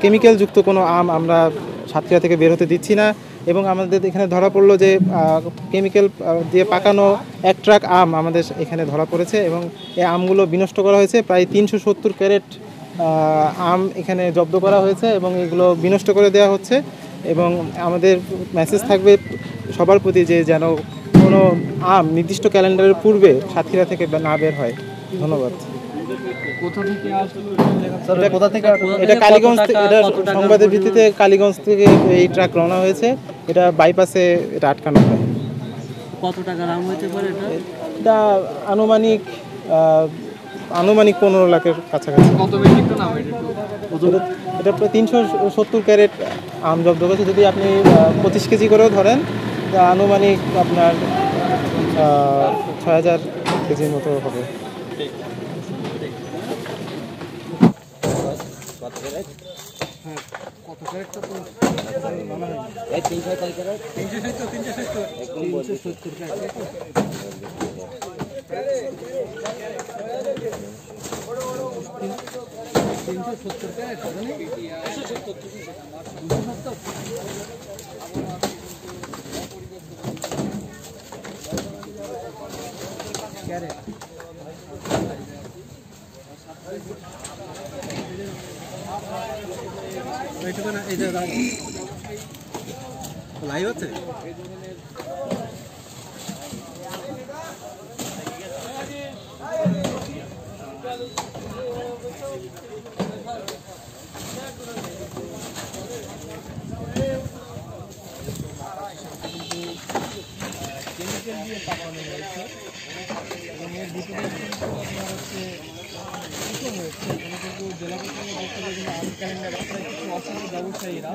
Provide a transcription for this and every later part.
কেমিক্যালযুক্ত কোনো আম আমরা সাতক্ষীরা থেকে বের হতে দিচ্ছি না। এবং আমাদের এখানে ধরা পড়লো যে কেমিক্যাল দিয়ে পাকানো এক ট্রাক আম আমাদের এখানে ধরা পড়েছে এবং এই আমগুলো বিনষ্ট করা হয়েছে। প্রায় 370 ক্যারেট আম এখানে জব্দ করা হয়েছে এবং এগুলো বিনষ্ট করে দেওয়া হচ্ছে। এবং আমাদের মেসেজ থাকবে সবার প্রতি যে যেন কোনো আম নির্দিষ্ট ক্যালেন্ডারের পূর্বে সাতক্ষীরা থেকে না বের হয়। ধন্যবাদ। এটা কালীগঞ্জ, এটা সংবাদের ভিত্তিতে কালীগঞ্জ থেকে এই ট্রাক রওনা হয়েছে। এটা বাইপাসে এটা আটকানো হয়। কত টাকার আম হতে পারে এটা? আনুমানিক 15 লাখের কাছাকাছি। কত মেট্রিক টন আম এটা প্রায় 370 ক্যারেট আম জব্দ করেছে। যদি আপনি 25 কেজি করেও ধরেন আনুমানিক আপনার 6000 কেজির মতো হবে। লাইভ আছে। কেমিক্যাল দিয়ে পাকানো হয়েছে এবং এর ভিতরে কিন্তু আপনার হচ্ছে হয়েছে। এখানে কিন্তু জেলা প্রশাসনের পক্ষ থেকে কিন্তু আম ক্যালেন্ডার প্রায় কিছু অসাধু ব্যবসায়ীরা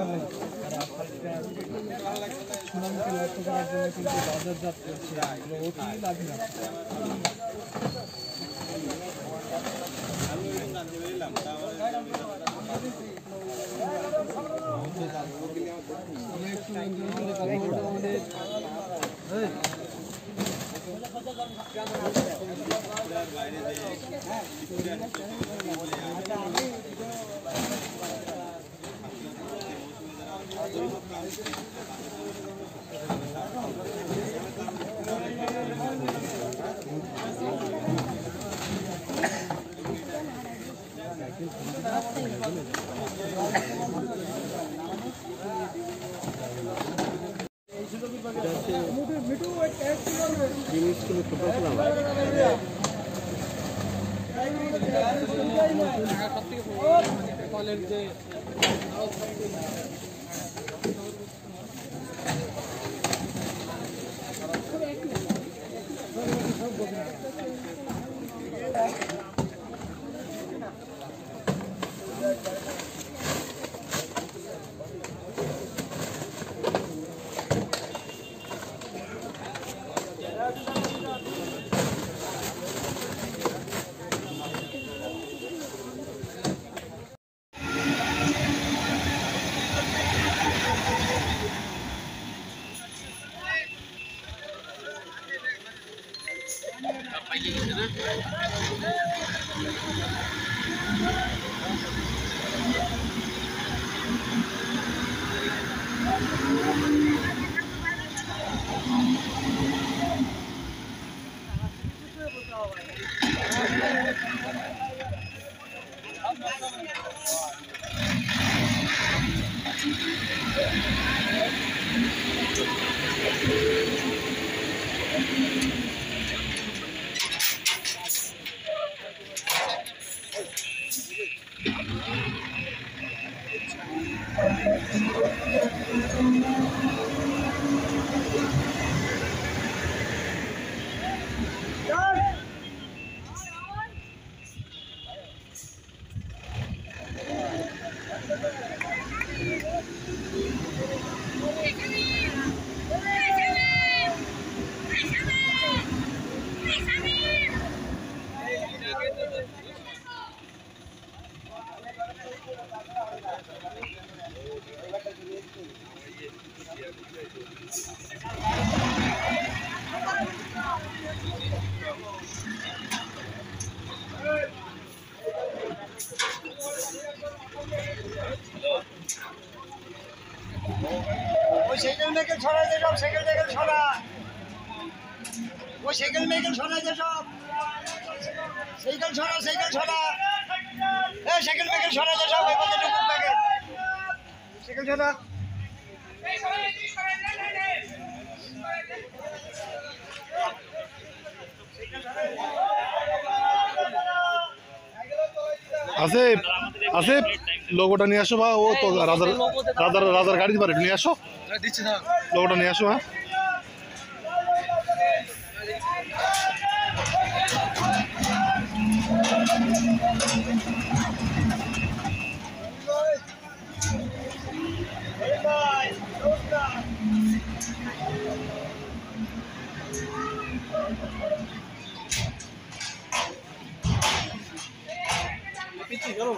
তারা সুনামকে লক্ষ্য করার জন্য কিন্তু বাজারজাত করছে, এগুলো অতি লাভজনক। ওই সাইকেল মেকেল ছড়াই দে সব, সাইকেল মেকেল ছড়া, ওই সাইকেল মেকেল ছড়াই দে সব, সাইকেল ছড়া, সাইকেল ছড়া, এই সাইকেল মেকেল ছড়াই দে সব, এই বন্ধে ঢুকুক মেকেল, সাইকেল ছড়া। আসিফ, আসিফ লোগোটা নিয়ে আসো বা ও তো রাজার রাজার রাজার গাড়ি দিবার নিয়ে আসো, লোগোটা নিয়ে আসো। হ্যাঁ চলো।